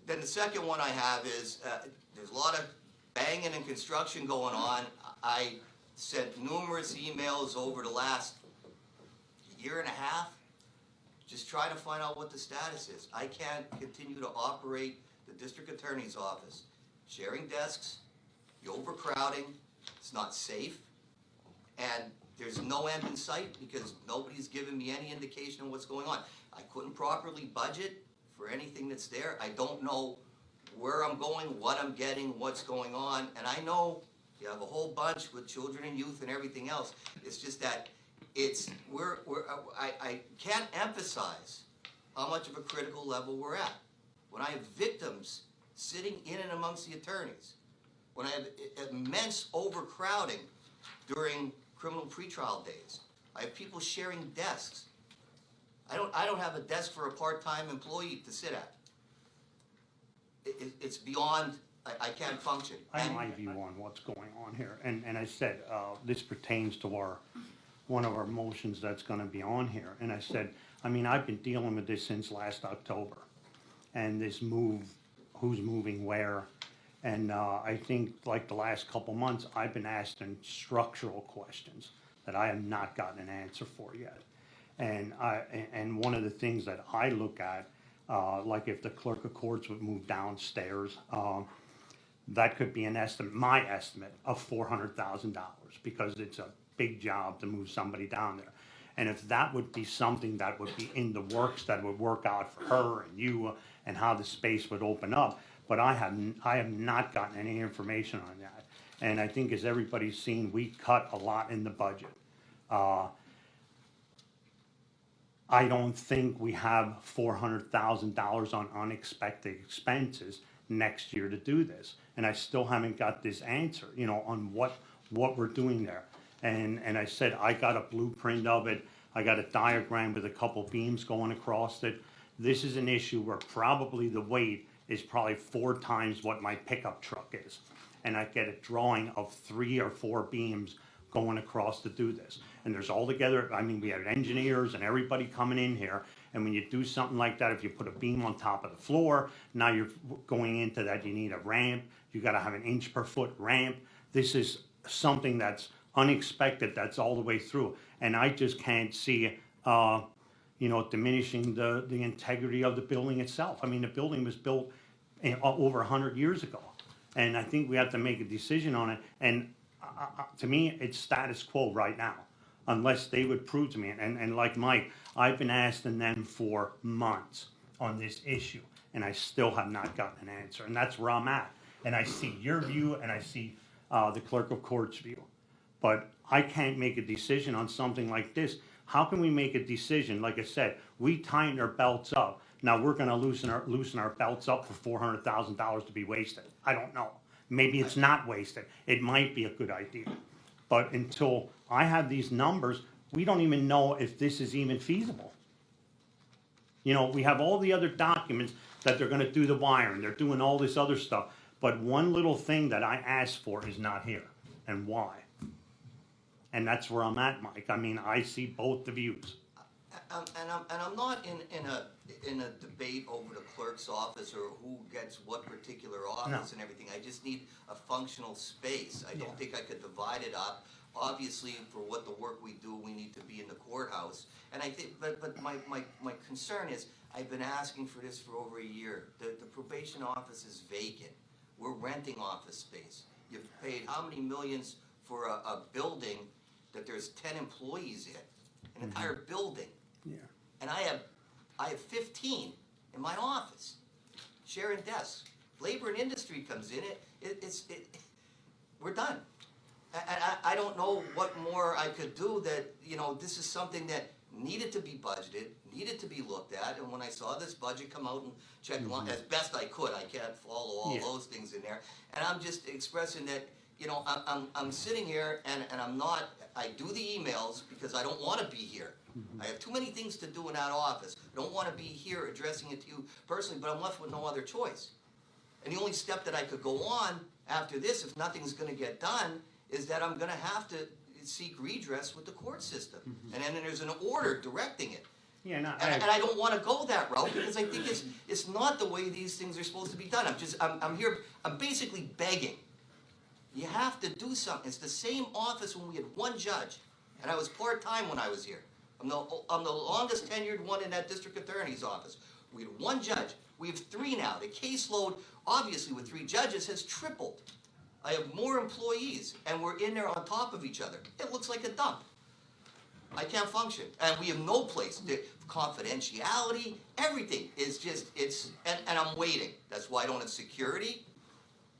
Then the second one I have is, there's a lot of banging and construction going on. I sent numerous emails over the last year and a half, just trying to find out what the status is. I can't continue to operate the district attorney's office, sharing desks, the overcrowding, it's not safe, and there's no end in sight because nobody's given me any indication of what's going on. I couldn't properly budget for anything that's there. I don't know where I'm going, what I'm getting, what's going on, and I know you have a whole bunch with children and youth and everything else. It's just that I can't emphasize how much of a critical level we're at. When I have victims sitting in and amongst the attorneys, when I have immense overcrowding during criminal pretrial days, I have people sharing desks. I don't have a desk for a part-time employee to sit at. It's beyond, I can't function. I have my view on what's going on here, and I said, this pertains to one of our motions that's gonna be on here, and I said, I mean, I've been dealing with this since last October, and this move, who's moving where, and I think like the last couple months, I've been asking structural questions that I have not gotten an answer for yet. And one of the things that I look at, like if the clerk of courts would move downstairs, that could be an estimate, my estimate of $400,000, because it's a big job to move somebody down there. And if that would be something that would be in the works, that would work out for her and you, and how the space would open up, but I have not gotten any information on that. And I think, as everybody's seen, we cut a lot in the budget. I don't think we have $400,000 on unexpected expenses next year to do this. And I still haven't got this answer, you know, on what we're doing there. And I said, I got a blueprint of it. I got a diagram with a couple beams going across it. This is an issue where probably the weight is probably 4 times what my pickup truck is. And I get a drawing of 3 or 4 beams going across to do this. And there's all together, I mean, we have engineers and everybody coming in here. And when you do something like that, if you put a beam on top of the floor, now you're going into that, you need a ramp. You gotta have an 1 inch per foot ramp. This is something that's unexpected, that's all the way through. And I just can't see, you know, diminishing the integrity of the building itself. I mean, the building was built over 100 years ago. And I think we have to make a decision on it. And to me, it's status quo right now, unless they would prove to me. And like Mike, I've been asking them for months on this issue, and I still have not gotten an answer. And that's where I'm at. And I see your view, and I see the clerk of court's view. But I can't make a decision on something like this. How can we make a decision? Like I said, we tighten our belts up. Now we're going to loosen our belts up for $400,000 to be wasted. I don't know. Maybe it's not wasted. It might be a good idea. But until I have these numbers, we don't even know if this is even feasible. You know, we have all the other documents that they're going to do the wiring. They're doing all this other stuff. But one little thing that I asked for is not here. And why? And that's where I'm at, Mike. I mean, I see both the views. And I'm not in a debate over the clerk's office or who gets what particular office and everything. I just need a functional space. I don't think I could divide it up. Obviously, for what the work we do, we need to be in the courthouse. And I think, but my concern is, I've been asking for this for over a year. The probation office is vacant. We're renting office space. You've paid how many millions for a building that there's 10 employees in, an entire building. Yeah. And I have 15 in my office, sharing desks. Labor and industry comes in, we're done. I don't know what more I could do that, you know, this is something that needed to be budgeted, needed to be looked at, and when I saw this budget come out and check along, as best I could, I can't follow all those things in there, and I'm just expressing that, you know, I'm sitting here and I'm not, I do the emails because I don't want to be here. I have too many things to do in that office. I don't want to be here addressing it to you personally, but I'm left with no other choice. And the only step that I could go on after this, if nothing's going to get done, is that I'm going to have to seek redress with the court system. And then there's an order directing it. Yeah, no, And I don't wanna go that route, because I think it's not the way these things are supposed to be done. I'm basically begging. You have to do something. It's the same office when we had one judge, and I was part-time when I was here. I'm the longest tenured one in that district attorney's office. We had one judge. We have three now. The caseload, obviously with three judges, has tripled. I have more employees, and we're in there on top of each other. It looks like a dump. I can't function, and we have no place. The confidentiality, everything is just, and I'm waiting. That's why I don't have security.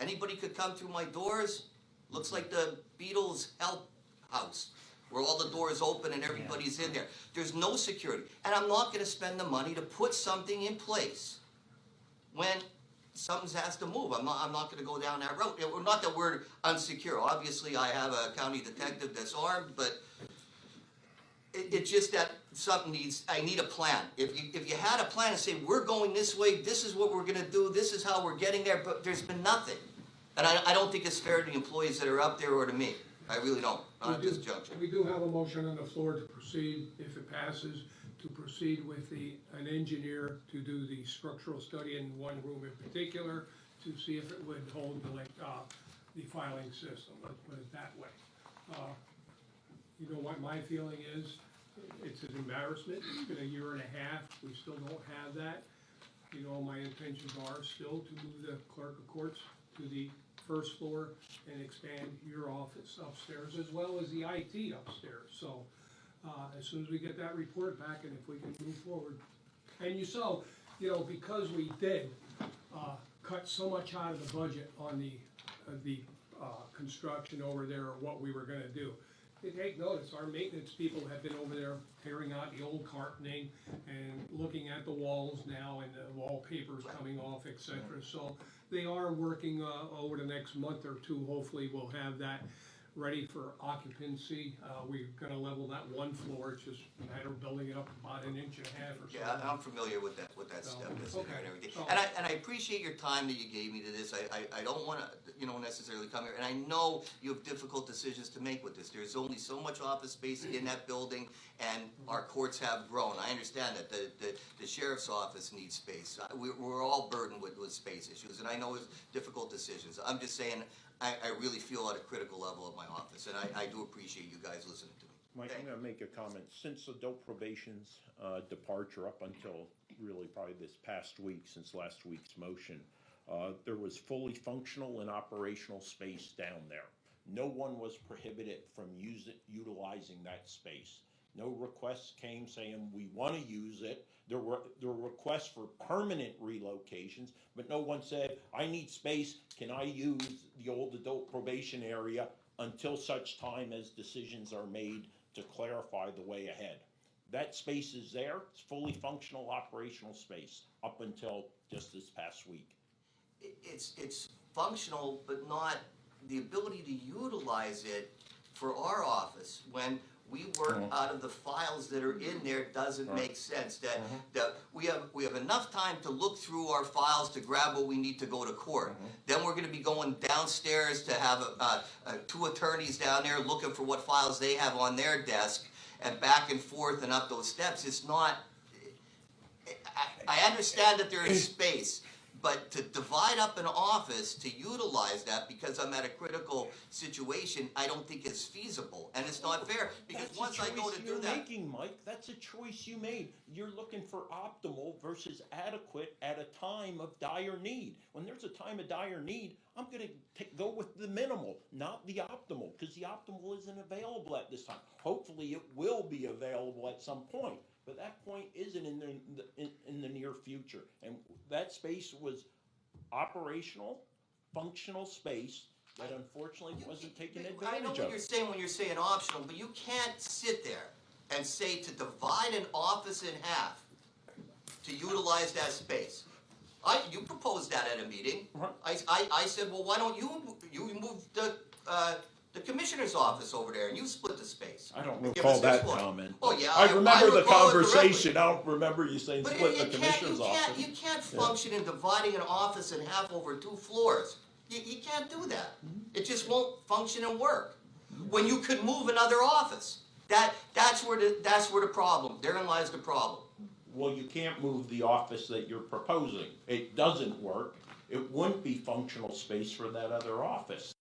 Anybody could come through my doors. Looks like the Beatles' help house, where all the doors open and everybody's in there. There's no security, and I'm not gonna spend the money to put something in place when something has to move. I'm not gonna go down that road. Not that we're unsecure. Obviously, I have a county detective that's armed, but it's just that something I need a plan. If you had a plan and say, we're going this way, this is what we're gonna do, this is how we're getting there, but there's been nothing. And I don't think it's fair to the employees that are up there or to me. I really don't, not at this juncture. We do have a motion on the floor to proceed, if it passes, to proceed with an engineer to do the structural study in one room in particular, to see if it would hold the filing system, let's put it that way. You know what my feeling is? It's an embarrassment. It's been a year and a half. We still don't have that. You know, my intentions are still to move the clerk of courts to the first floor and expand your office upstairs as well as the IT upstairs. So as soon as we get that report back and if we can move forward. And you saw, you know, because we did cut so much out of the budget on the construction over there, or what we were gonna do. You take notice, our maintenance people have been over there tearing out the old carpeting and looking at the walls now, and the wallpaper's coming off, et cetera. So they are working over the next month or two. Hopefully we'll have that ready for occupancy. We're gonna level that one floor. It's just a matter of building it up about 1.5 inches or so. Yeah, I'm familiar with that step, that's in there and everything. So- And I appreciate your time that you gave me to this. I don't wanna, necessarily come here, and I know you have difficult decisions to make with this. There's only so much office space in that building, and our courts have grown. I understand that the sheriff's office needs space. We're all burdened with space issues, and I know it's difficult decisions. I'm just saying, I really feel at a critical level of my office, and I do appreciate you guys listening to me. Mike, I'm gonna make a comment. Since adult probation's departure up until really probably this past week, since last week's motion, there was fully functional and operational space down there. No one was prohibited from utilizing that space. No requests came saying we want to use it. There were requests for permanent relocations, but no one said, I need space, can I use the old adult probation area until such time as decisions are made to clarify the way ahead. That space is there, it's fully functional operational space up until just this past week. It's functional, but not the ability to utilize it for our office when we work out of the files that are in there doesn't make sense. That we have enough time to look through our files to grab what we need to go to court. Then we're gonna be going downstairs to have two attorneys down there looking for what files they have on their desk, and back and forth and up those steps. It's not, I understand that there is space, but to divide up an office to utilize that because I'm at a critical situation, I don't think it's feasible, and it's not fair, because That's once a I go choice to do you're that. making, Mike. That's a choice you made. You're looking for optimal versus adequate at a time of dire need. When there's a time of dire need, I'm gonna go with the minimal, not the optimal, because the optimal isn't available at this time. Hopefully it will be available at some point, but that point isn't in the near future. And that space was operational, functional space that unfortunately wasn't taken I know advantage what of. you're saying when you're saying optional, but you can't sit there and say to divide an office in half to utilize that space. You proposed that at a meeting. Right. I said, well, why don't you move the commissioner's office over there and you split the space? I don't Give recall us this that one. comment. Oh, yeah, I remember the recall it conversation. I don't remember you saying But split the you commissioner's office. You can't function in dividing an office in half over 2 floors. You can't do that. It just won't function and work. When you could move another office. That's where the problem, therein lies the problem. Well, you can't move the office that you're proposing. It doesn't work. It wouldn't be functional space for that other office.